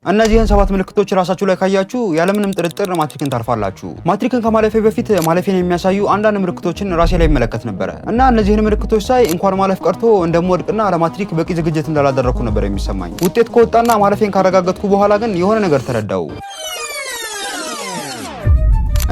እነዚህን 7 ምልክቶች ራሳችሁ ላይ ካያችሁ ያለምንም ጥርጥር ማትሪክን ታርፋላችሁ። ማትሪክን ከማለፌ በፊት ማለፌን የሚያሳዩ አንዳንድ ምልክቶችን ራሴ ላይ መለከት ነበር እና እነዚህን ምልክቶች ሳይ እንኳን ማለፍ ቀርቶ እንደምወድቅና ለማትሪክ በቂ ዝግጅት እንዳላደረኩ ነበር የሚሰማኝ። ውጤት ከወጣና ማለፌን ካረጋገጥኩ በኋላ ግን የሆነ ነገር ተረዳው።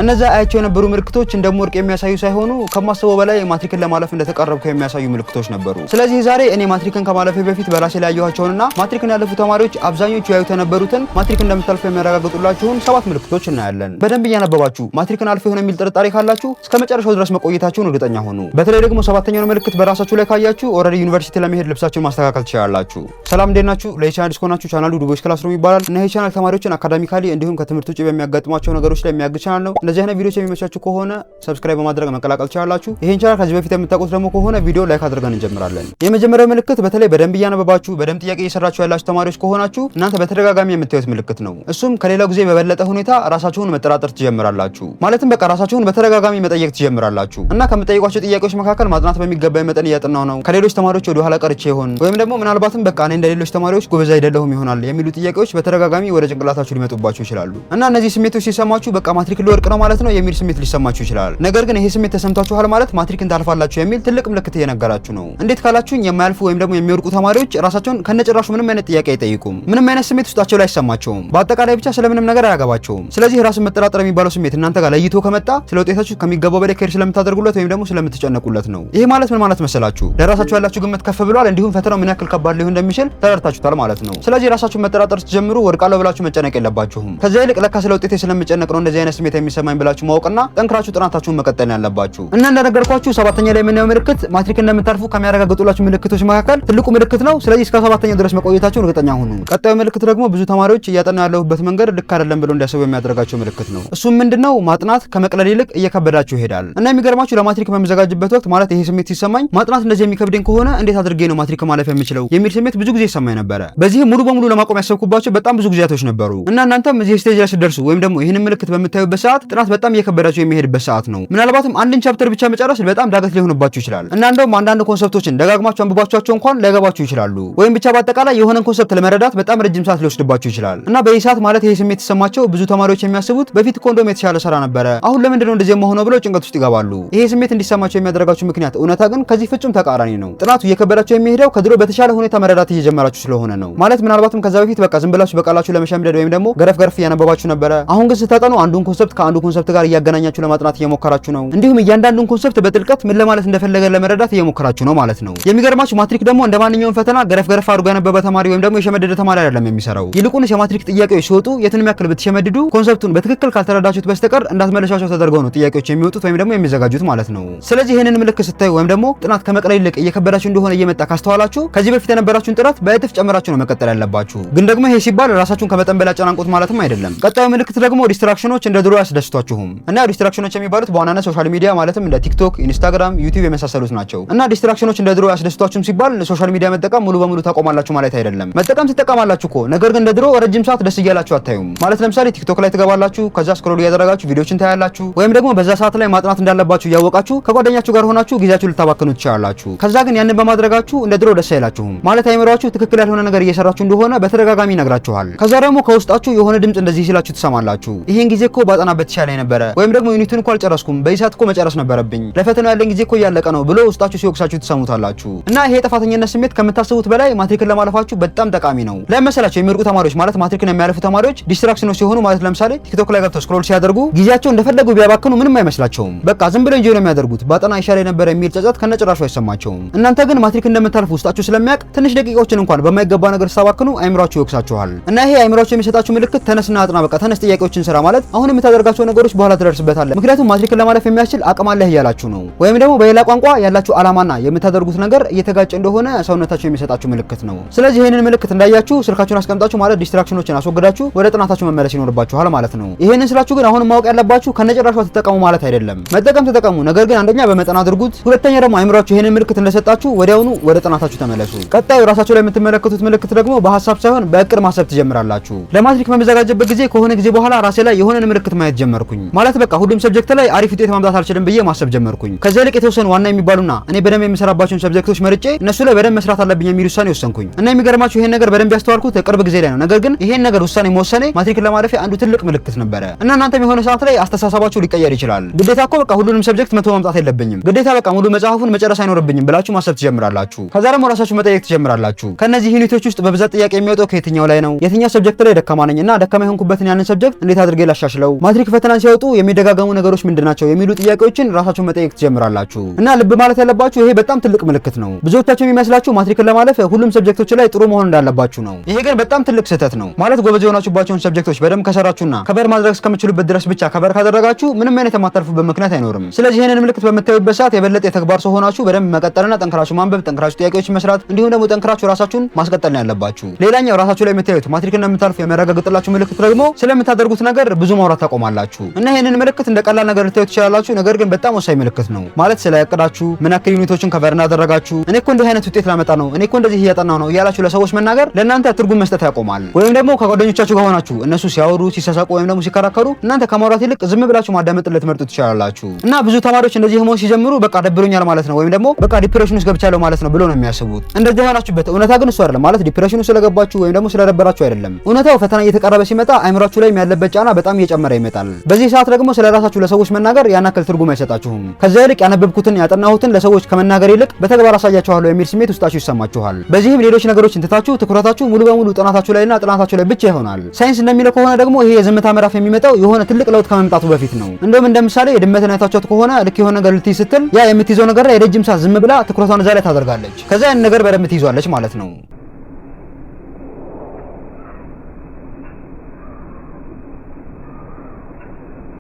እነዛ አያቸው የነበሩ ምልክቶች እንደምወድቅ የሚያሳዩ ሳይሆኑ ከማስበው በላይ ማትሪክን ለማለፍ እንደተቃረብኩ የሚያሳዩ ምልክቶች ነበሩ። ስለዚህ ዛሬ እኔ ማትሪክን ከማለፌ በፊት በራሴ ላይ ያየኋቸውንና ማትሪክን ያለፉ ተማሪዎች አብዛኞቹ ያዩት የነበሩትን ማትሪክን እንደምታልፉ የሚያረጋግጡላችሁን 7 ምልክቶች እናያለን። በደንብ እያነበባችሁ ማትሪክን አልፎ ይሆን የሚል ጥርጣሬ ካላችሁ እስከ መጨረሻው ድረስ መቆየታችሁን እርግጠኛ ሆኑ። በተለይ ደግሞ 7ኛውን ምልክት በራሳችሁ ላይ ካያችሁ ኦልሬዲ ዩኒቨርሲቲ ለመሄድ ልብሳችሁን ማስተካከል ትችላላችሁ። ሰላም እንዴት ናችሁ? ለቻናል አዲስ ከሆናችሁ ቻናሉ ዱቦይስ ክላስሩም ይባላል እና ይሄ ቻናል ተማሪዎችን አካዳሚካሊ እንዲሁም ከትምህርት ውጪ በሚያጋጥሟቸው ነገሮች ላይ የሚያግዝ ቻናል ነው። እንደዚህ አይነት ቪዲዮዎች የሚመቻችሁ ከሆነ ሰብስክራይብ በማድረግ መቀላቀል ትችላላችሁ። ይሄን ቻናል ከዚህ በፊት የምታውቁት ደግሞ ከሆነ ቪዲዮ ላይክ አድርገን እንጀምራለን። የመጀመሪያው ምልክት በተለይ በደንብ እያነበባችሁ በደንብ ጥያቄ እየሰራችሁ ያላችሁ ተማሪዎች ከሆናችሁ እናንተ በተደጋጋሚ የምታዩት ምልክት ነው። እሱም ከሌላው ጊዜ በበለጠ ሁኔታ ራሳችሁን መጠራጠር ትጀምራላችሁ። ማለትም በቃ ራሳችሁን በተደጋጋሚ መጠየቅ ትጀምራላችሁ እና ከምትጠይቋቸው ጥያቄዎች መካከል ማጥናት በሚገባኝ መጠን እያጠናው ነው፣ ከሌሎች ተማሪዎች ወደ ኋላ ቀርቼ ይሆን ወይም ደግሞ ምናልባትም በቃ እኔ እንደሌሎች ተማሪዎች ጎበዝ አይደለሁም ይሆናል የሚሉ ጥያቄዎች በተደጋጋሚ ወደ ጭንቅላታችሁ ሊመጡባችሁ ይችላሉ እና እነዚህ ስሜቶች ሲሰማችሁ በቃ ማትሪክ ልወድቅ ነው ማለት ነው የሚል ስሜት ሊሰማችሁ ይችላል። ነገር ግን ይሄ ስሜት ተሰምታችኋል ማለት ማትሪክን ታልፋላችሁ የሚል ትልቅ ምልክት እየነገራችሁ ነው። እንዴት ካላችሁኝ የማያልፉ ወይም ደግሞ የሚወድቁ ተማሪዎች ራሳቸውን ከነጭራሹ ምንም አይነት ጥያቄ አይጠይቁም። ምንም አይነት ስሜት ውስጣቸው ላይ አይሰማቸውም። በአጠቃላይ ብቻ ስለምንም ነገር አያገባቸውም። ስለዚህ ራስን መጠራጠር የሚባለው ስሜት እናንተ ጋር ለይቶ ከመጣ ስለ ውጤታችሁ ከሚገባው በላይ ኬር ስለምታደርጉለት ወይም ደግሞ ስለምትጨነቁለት ነው። ይሄ ማለት ምን ማለት መሰላችሁ? ለራሳችሁ ያላችሁ ግምት ከፍ ብሏል፣ እንዲሁም ፈተናው ምን ያክል ከባድ ሊሆን እንደሚችል ተረድታችሁታል ማለት ነው። ስለዚህ ራሳችሁን መጠራጠር ስትጀምሩ ወድቃለሁ ብላችሁ መጨነቅ የለባችሁም። ከዛ ይልቅ ለካ ስለ ውጤቴ ስለምጨነቅ ነው እንደዚህ አይነት ስሜት የሚሰማኝ ብላችሁ ማወቅና ጠንክራችሁ ጥናታችሁን መቀጠል ያለባችሁ። እና እንደነገርኳችሁ 7ኛ ላይ የምናየው ምልክት ማትሪክ እንደምታልፉ ከሚያረጋግጡላችሁ ምልክቶች መካከል ትልቁ ምልክት ነው። ስለዚህ እስከ 7ኛው ድረስ መቆየታችሁን እርግጠኛ ሁኑ። ቀጣዩ ምልክት ደግሞ ብዙ ተማሪዎች እያጠና ያለሁበት መንገድ ልክ አይደለም ብለው እንዲያስቡ የሚያደርጋቸው ምልክት ነው። እሱም ምንድነው? ማጥናት ከመቅለል ይልቅ እየከበዳችሁ ይሄዳል። እና የሚገርማችሁ ለማትሪክ በመዘጋጅበት ወቅት ማለት ይሄ ስሜት ሲሰማኝ ማጥናት እንደዚህ የሚከብደኝ ከሆነ እንዴት አድርጌ ነው ማትሪክ ማለፍ የምችለው የሚል ስሜት ብዙ ጊዜ ይሰማኝ ነበረ። በዚህ ሙሉ በሙሉ ለማቆም ያሰብኩባቸው በጣም ብዙ ጊዜያቶች ነበሩ። እና እናንተም እዚህ ስቴጅ ላይ ስትደርሱ ወይም ደግሞ ይህንን ምልክት በምታዩበት ሰዓት ጥናት በጣም እየከበዳችሁ የሚሄድበት ሰዓት ነው። ምናልባትም አንድን ቻፕተር ብቻ መጨረስ በጣም ዳገት ሊሆንባችሁ ይችላል እና እንደውም አንዳንድ ኮንሰፕቶችን ደጋግማችሁ አንብባችኋቸው እንኳን ላይገባችሁ ይችላሉ። ወይም ብቻ በአጠቃላይ የሆነን ኮንሰፕት ለመረዳት በጣም ረጅም ሰዓት ሊወስድባችሁ ይችላል። እና በዚህ ሰዓት ማለት ይሄ ስሜት የተሰማቸው ብዙ ተማሪዎች የሚያስቡት በፊት ኮንዶም የተሻለ ስራ ነበረ፣ አሁን ለምንድን ነው እንደዚህ የማሆነው ብለው ጭንቀት ውስጥ ይገባሉ። ይሄ ስሜት እንዲሰማቸው የሚያደርጋችሁ ምክንያት እውነታ ግን ከዚህ ፍጹም ተቃራኒ ነው። ጥናቱ እየከበዳችሁ የሚሄደው ከድሮ በተሻለ ሁኔታ መረዳት እየጀመራችሁ ስለሆነ ነው። ማለት ምናልባትም ከዛ በፊት በቃ ዝም ብላችሁ በቃላችሁ ለመሸምደድ ወይም ደግሞ ገረፍ ገረፍ እያነበባችሁ ነበረ። አሁን ግን ስታጠኑ አንዱን ኮንሰፕት ከአንዱ ኮንሰፕት ጋር እያገናኛችሁ ለማጥናት እየሞከራችሁ ነው። እንዲሁም እያንዳንዱን ኮንሰፕት በጥልቀት ምን ለማለት እንደፈለገ ለመረዳት እየሞከራችሁ ነው ማለት ነው። የሚገርማችሁ ማትሪክ ደግሞ እንደማንኛውም ፈተና ገረፍ ገረፍ አድርጎ ያነበበ ተማሪ ወይም ደግሞ የሸመደደ ተማሪ አይደለም የሚሰራው። ይልቁንስ የማትሪክ ጥያቄዎች ሲወጡ የትንም ያክል ብትሸመድዱ ኮንሰፕቱን በትክክል ካልተረዳችሁት በስተቀር እንዳትመለሻቸው ተደርገው ነው ጥያቄዎች የሚወጡት ወይም ደግሞ የሚዘጋጁት ማለት ነው። ስለዚህ ይሄንን ምልክት ስታዩ ወይም ደግሞ ጥናት ከመቅለል ይልቅ እየከበዳችሁ እንደሆነ እየመጣ ካስተዋላችሁ ከዚህ በፊት የነበራችሁን ጥረት በእጥፍ ጨምራችሁ ነው መቀጠል ያለባችሁ። ግን ደግሞ ይሄ ሲባል ራሳችሁን ከመጠን በላይ አጨናንቁት ማለትም አይደለም። ቀጣዩ ምልክት ደግሞ ዲስትራክሽኖች እንደ ድሮ ያስደስቷችሁም እና ዲስትራክሽኖች የሚባሉት በዋናነት ሶሻል ሚዲያ ማለትም እንደ ቲክቶክ፣ ኢንስታግራም፣ ዩቲዩብ የመሳሰሉት ናቸው። እና ዲስትራክሽኖች እንደ ድሮ ያስደስቷችሁም ሲባል ሶሻል ሚዲያ መጠቀም ሙሉ በሙሉ ታቆማላችሁ ማለት አይደለም። መጠቀም ትጠቀማላችሁ እኮ፣ ነገር ግን እንደ ድሮ ረጅም ሰዓት ደስ እያላችሁ አታዩም። ማለት ለምሳሌ ቲክቶክ ላይ ትገባላችሁ፣ ከዛ ስክሮል እያደረጋችሁ ቪዲዮችን ታያላችሁ፣ ወይም ደግሞ በዛ ሰዓት ላይ ማጥናት እንዳለባችሁ እያወቃችሁ ከጓደኛችሁ ጋር ሆናችሁ ጊዜያችሁ ልታባክኑ ትችላላችሁ። ከዛ ግን ያንን በማድረጋችሁ እንደ ድሮ ደስ አይላችሁም። ማለት አይምሯችሁ ትክክል ያልሆነ ነገር እየሰራችሁ እንደሆነ በተደጋጋሚ ይነግራችኋል። ከዛ ደግሞ ከውስጣችሁ የሆነ ድምጽ እንደዚህ ሲላችሁ ትሰማላችሁ። ይሄን ጊዜ እኮ ባጠናበት ይሻለኝ ነበረ፣ ወይም ደግሞ ዩኒቱን እኮ አልጨረስኩም፣ በዚህ ሰዓት እኮ መጨረስ ነበረብኝ፣ ለፈተናው ያለኝ ጊዜ እኮ እያለቀ ነው ብሎ ውስጣችሁ ሲወቅሳችሁ ትሰሙታላችሁ። እና ይሄ የጥፋተኝነት ስሜት ከምታስቡት በላይ ማትሪክን ለማለፋችሁ በጣም ጠቃሚ ነው። ለመሰላችሁ የሚወድቁ ተማሪዎች ማለት ማትሪክን የሚያልፉ ተማሪዎች ዲስትራክሽኖች ሲሆኑ ማለት ለምሳሌ ቲክቶክ ላይ ገብተው ስክሮል ሲያደርጉ ጊዜያቸው እንደፈለጉ ቢያባክኑ ምንም አይመስላቸውም። በቃ ዝም ብለው እንጂ ነው የሚያደርጉት። ባጠና ይሻለኝ ነበር የሚል ጸጸት ከነጭራሹ አይሰማቸውም። እናንተ ግን ማትሪክ እንደምታልፉ ውስጣችሁ ስለሚያውቅ ትንሽ ደቂቃዎችን እንኳን በማይገባ ነገር ስታባክኑ አይምሯችሁ ይወቅሳችኋል። እና ይሄ አይምሯችሁ የሚሰጣችሁ ምልክት ተነስና አጥና፣ በቃ ተነስ ጥያቄዎችን ስራ ማለት አሁን የምታደርጋቸው ነገሮች በኋላ ትደርስበታለህ፣ ምክንያቱም ማትሪክን ለማለፍ የሚያስችል አቅም አለህ እያላችሁ ነው። ወይም ደግሞ በሌላ ቋንቋ ያላችሁ አላማና የምታደርጉት ነገር እየተጋጨ እንደሆነ ሰውነታችሁ የሚሰጣችሁ ምልክት ነው። ስለዚህ ይሄንን ምልክት እንዳያችሁ ስልካችሁን አስቀምጣችሁ ማለት ዲስትራክሽኖችን አስወግዳችሁ ወደ ጥናታችሁ መመለስ ይኖርባችኋል ማለት ነው። ይሄንን ስላችሁ ግን አሁን ማወቅ ያለባችሁ ከነጭራሹ ተጠቀሙ ማለት አይደለም። መጠቀም ተጠቀሙ፣ ነገር ግን አንደኛ በመጠን አድርጉት፣ ሁለተኛ ደግሞ አይምሯችሁ ይሄንን ምልክት እንደሰጣችሁ ወዲያውኑ ወደ ጥናታችሁ ተመለሱ። ቀጣዩ ራሳችሁ ላይ የምትመለከቱት ምልክት ደግሞ በሐሳብ ሳይሆን በእቅድ ማሰብ ትጀምራላችሁ። ለማትሪክ በመዘጋጀበት ጊዜ ከሆነ ጊዜ በኋላ ራሴ ላይ የሆነን ምልክት ማየት ጀመርኩኝ። ማለት በቃ ሁሉም ሰብጀክት ላይ አሪፍ ውጤት ማምጣት አልችልም ብዬ ማሰብ ጀመርኩኝ። ከዛ ይልቅ የተወሰኑ ዋና የሚባሉና እኔ በደንብ የምሰራባቸውን ሰብጀክቶች መርጬ እነሱ ላይ በደንብ መስራት አለብኝ የሚል ውሳኔ ወሰንኩኝ። እና የሚገርማችሁ ይሄን ነገር በደንብ ያስተዋልኩት ቅርብ ጊዜ ላይ ነው። ነገር ግን ይሄን ነገር ውሳኔ መወሰኔ ማትሪክን ለማለፌ አንዱ ትልቅ ምልክት ነበረ። እና እናንተም የሆነ ሰዓት ላይ አስተሳሰባችሁ ሊቀየር ይችላል። ግዴታ እኮ በቃ ሁሉንም ሰብጀክት መቶ ማምጣት የለብኝም፣ ግዴታ በቃ ሙሉ መጽሐፉን መጨረስ አይኖርብኝም ብላችሁ ማሰብ ትጀምራላችሁ። ከዛ ደግሞ ራሳችሁ መጠየቅ ትጀምራላችሁ። ከነዚህ ዩኒቶች ውስጥ በብዛት ጥያቄ የሚወጣው ከየትኛው ላይ ነው? የትኛው ሰብጀክት ላይ ደካማ ነኝ እና ደካማ የሆንኩበትን ያንን ሰብጀክት እንዴት አድርጌ ላሻሽለው? ማትሪክ ፈተናን ሲያወጡ የሚደጋገሙ ነገሮች ምንድናቸው? የሚሉ ጥያቄዎችን ራሳችሁ መጠየቅ ትጀምራላችሁ። እና ልብ ማለት ያለባችሁ ይሄ በጣም ትልቅ ምልክት ነው። ብዙዎቻችሁ የሚመስላችሁ ማትሪክን ለማለፍ ሁሉም ሰብጀክቶች ላይ ጥሩ መሆን እንዳለባችሁ ነው። ይሄ ግን በጣም ትልቅ ስህተት ነው። ማለት ጎበዝ የሆናችሁባቸውን ሰብጀክቶች በደንብ ከሰራችሁና ከበር ማድረግ እስከምትችሉበት ድረስ ብቻ ከበር ካደረጋችሁ ምንም አይነት የማታልፉበት ምክንያት አይኖርም። ስለዚህ ይሄንን ምልክት በምታዩበት ሰዓት የበለጠ የተግባር ሰው ሆናችሁ በደንብ መቀጠልና ጠንክራችሁ ማንበብ፣ ጠንክራችሁ ጥያቄዎችን መስራት እንዲሁም ደግሞ ጠንክራችሁ ራሳችሁን ማስቀጠል ነው ያለባችሁ። ሌላኛው ራሳችሁ ላይ የምታዩት ማትሪክን እንደምታልፉ የሚያረጋግጥላችሁ ምልክት ደግሞ ስለምታደርጉት ነገር ብዙ ማውራት ታቆማላችሁ። እና ይሄንን ምልክት እንደ ቀላል ነገር ልታዩት ትችላላችሁ፣ ነገር ግን በጣም ወሳኝ ምልክት ነው። ማለት ስለ ያቀዳችሁ ምን ያክል ዩኒቶችን ከቨር እንዳደረጋችሁ፣ እኔ እኮ እንዲህ አይነት ውጤት ላመጣ ነው፣ እኔ እኮ እንደዚህ እያጠናሁ ነው እያላችሁ ለሰዎች መናገር ለእናንተ ትርጉም መስጠት ያቆማል። ወይም ደግሞ ከጓደኞቻችሁ ጋር ሆናችሁ እነሱ ሲያወሩ ሲሳሳቁ ወይም ደግሞ ሲከራከሩ እናንተ ከማውራት ይልቅ ዝም ብላችሁ ማዳመጥ ልትመርጡ ትችላላችሁ። እና ብዙ ተማሪዎች እንደዚህ መሆን ሲጀምሩ በቃ ደብሮኛል ማለት ነው ወይም ደግሞ በቃ ዲፕሬሽን ውስጥ ገብቻለሁ ማለት ነው ብሎ ነው የሚያስቡት። እንደዚህ ሆናችሁበት እውነታ ግን እሱ አይደለም። ማለት ዲፕሬሽን ውስጥ ስለገባችሁ ወይም ደግሞ ስለደበራችሁ አይደለም። እውነታው ፈተና እየተቃረበ ሲመጣ አይምራችሁ ላይ ያለበት ጫና በጣም እየጨመረ ይመጣል። በዚህ ሰዓት ደግሞ ስለራሳችሁ ለሰዎች መናገር ያን ያክል ትርጉም አይሰጣችሁም። ከዛ ይልቅ ያነበብኩትን ያጠናሁትን ለሰዎች ከመናገር ይልቅ በተግባር አሳያችኋለሁ የሚል ስሜት ውስጣችሁ ይሰማችኋል። በዚህም ሌሎች ነገሮችን ትታችሁ ትኩረታችሁ ሙሉ በሙሉ ጥናታችሁ ላይና ጥናታችሁ ላይ ብቻ ይሆናል። ሳይንስ እንደሚለው ከሆነ ደግሞ ይሄ የዝምታ ምዕራፍ የሚመጣው የሆነ ትልቅ ለውጥ ከመምጣቱ በፊት ነው። እንደውም እንደ ምሳሌ የድመትን አይታችኋት ከሆነ ልክ የሆነ ነገር ልትይዝ ስትል ያ የምትይዘው ነገር ላይ ረጅም ሰዓት ዝም ብላ ትኩረቷን እዛ ላይ ታደርጋለች። ከዛ ያን ነገር በደንብ ትይዟለች ማለት ነው።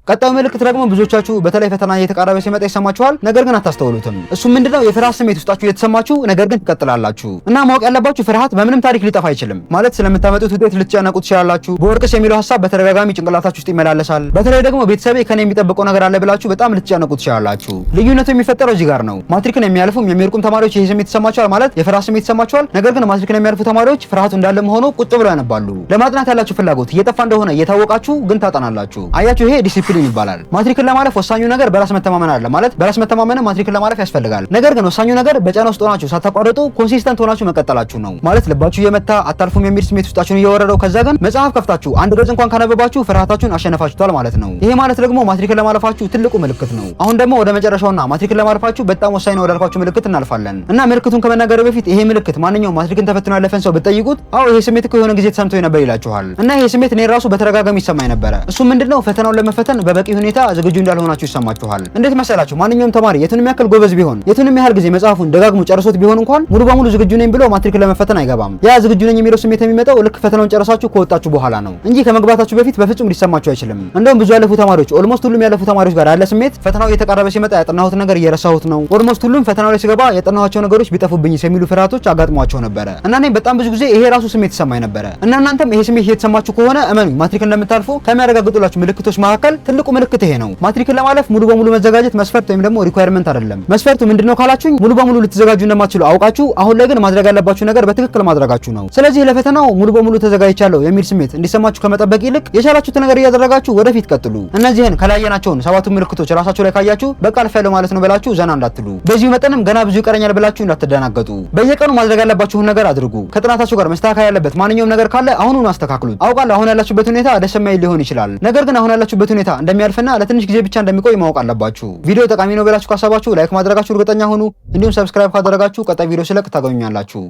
ቀጣዩ ምልክት ደግሞ ብዙዎቻችሁ በተለይ ፈተና እየተቃረበ ሲመጣ ይሰማችኋል፣ ነገር ግን አታስተውሉትም። እሱ ምንድነው? የፍርሃት ስሜት ውስጣችሁ እየተሰማችሁ ነገር ግን ትቀጥላላችሁ። እና ማወቅ ያለባችሁ ፍርሃት በምንም ታሪክ ሊጠፋ አይችልም። ማለት ስለምታመጡት ውጤት ልትጨነቁ ትችላላችሁ። በወርቅስ የሚለው ሐሳብ በተደጋጋሚ ጭንቅላታችሁ ውስጥ ይመላለሳል። በተለይ ደግሞ ቤተሰቤ ከኔ የሚጠብቀው ነገር አለ ብላችሁ በጣም ልትጨነቁ ትችላላችሁ። ልዩነቱ የሚፈጠረው እዚህ ጋር ነው። ማትሪክን የሚያልፉም የሚወርቁም ተማሪዎች ይሄ ስሜት ይሰማቸዋል፣ ማለት የፍርሃት ስሜት ይሰማቸዋል። ነገር ግን ማትሪክን የሚያልፉ ተማሪዎች ፍርሃቱ እንዳለ ሆኖ ቁጭ ብለው ያነባሉ። ለማጥናት ያላችሁ ፍላጎት እየጠፋ እንደሆነ እየታወቃችሁ ግን ታጠናላችሁ። አያችሁ፣ ይሄ ዲሲፕሊን ይባላል። ማትሪክን ለማለፍ ወሳኙ ነገር በራስ መተማመን አለ። ማለት በራስ መተማመን ማትሪክን ለማለፍ ያስፈልጋል። ነገር ግን ወሳኙ ነገር በጫና ውስጥ ሆናችሁ ሳታቋርጡ ኮንሲስተንት ሆናችሁ መቀጠላችሁ ነው። ማለት ልባችሁ እየመታ አታልፉም የሚል ስሜት ውስጣችሁን እየወረደው ከዛ ግን መጽሐፍ ከፍታችሁ አንድ ገጽ እንኳን ካነበባችሁ ፍርሃታችሁን አሸነፋችሁታል ማለት ነው። ይሄ ማለት ደግሞ ማትሪክን ለማለፋችሁ ትልቁ ምልክት ነው። አሁን ደግሞ ወደ መጨረሻውና ማትሪክን ለማለፋችሁ በጣም ወሳኝ ነው ወዳልኳችሁ ምልክት እናልፋለን። እና ምልክቱን ከመናገር በፊት ይሄ ምልክት ማንኛውም ማትሪክን ተፈትኖ ያለፈን ሰው ብትጠይቁት አዎ ይሄ ስሜት እኮ የሆነ ጊዜ ተሰምቶኝ ነበር ይላችኋል። እና ይሄ ስሜት እኔ ራሱ በተደጋጋሚ ይሰማኝ ነበረ። እሱ ምንድነው? ፈተናውን ለመፈተን በበቂ ሁኔታ ዝግጁ እንዳልሆናችሁ ይሰማችኋል። እንዴት መሰላችሁ? ማንኛውም ተማሪ የቱንም ያክል ጎበዝ ቢሆን የቱንም ያህል ጊዜ መጽሐፉን ደጋግሞ ጨርሶት ቢሆን እንኳን ሙሉ በሙሉ ዝግጁ ነኝ ብሎ ማትሪክ ለመፈተን አይገባም። ያ ዝግጁ ነኝ የሚለው ስሜት የሚመጣው ልክ ፈተናውን ጨርሳችሁ ከወጣችሁ በኋላ ነው እንጂ ከመግባታችሁ በፊት በፍጹም ሊሰማችሁ አይችልም። እንደውም ብዙ ያለፉ ተማሪዎች ኦልሞስት ሁሉም ያለፉ ተማሪዎች ጋር ያለ ስሜት ፈተናው እየተቃረበ ሲመጣ ያጠናሁት ነገር እየረሳሁት ነው፣ ኦልሞስት ሁሉም ፈተናው ላይ ሲገባ ያጠናኋቸው ነገሮች ቢጠፉብኝ የሚሉ ፍርሃቶች አጋጥሟቸው ነበረ። እና እኔም በጣም ብዙ ጊዜ ይሄ ራሱ ስሜት ይሰማኝ ነበረ። እና እናንተም ይሄ ስሜት እየተሰማችሁ ከሆነ እመኑኝ ማትሪክን እንደምታልፉ ከሚያረጋግጡላችሁ ምልክቶች መካከል ትልቁ ምልክት ይሄ ነው። ማትሪክን ለማለፍ ሙሉ በሙሉ መዘጋጀት መስፈርት ወይም ደግሞ ሪኳየርመንት አይደለም። መስፈርቱ ምንድነው ካላችሁኝ ሙሉ በሙሉ ልትዘጋጁ እንደማትችሉ አውቃችሁ አሁን ላይ ግን ማድረግ ያለባችሁ ነገር በትክክል ማድረጋችሁ ነው። ስለዚህ ለፈተናው ሙሉ በሙሉ ተዘጋጅቻለሁ የሚል ስሜት እንዲሰማችሁ ከመጠበቅ ይልቅ የቻላችሁት ነገር እያደረጋችሁ ወደፊት ቀጥሉ። እነዚህን ከላየናቸውን ሰባቱ ምልክቶች ራሳችሁ ላይ ካያችሁ በቃ አልፌያለሁ ማለት ነው ብላችሁ ዘና እንዳትሉ። በዚሁ መጠንም ገና ብዙ ይቀረኛል ብላችሁ እንዳትደናገጡ። በየቀኑ ማድረግ ያለባችሁን ነገር አድርጉ። ከጥናታችሁ ጋር መስተካከል ያለበት ማንኛውም ነገር ካለ አሁኑን አስተካክሉት። አውቃለሁ አሁን ያላችሁበት ሁኔታ ደስ የማይል ሊሆን ይችላል። ነገር ግን አሁን ያላችሁበት ሁኔታ እንደሚያልፍና ለትንሽ ጊዜ ብቻ እንደሚቆይ ማወቅ አለባችሁ። ቪዲዮ ጠቃሚ ነው ብላችሁ ካሰባችሁ ላይክ ማድረጋችሁ እርግጠኛ ሁኑ። እንዲሁም ሰብስክራይብ ካደረጋችሁ ቀጣይ ቪዲዮ ስለቅ ታገኙኛላችሁ።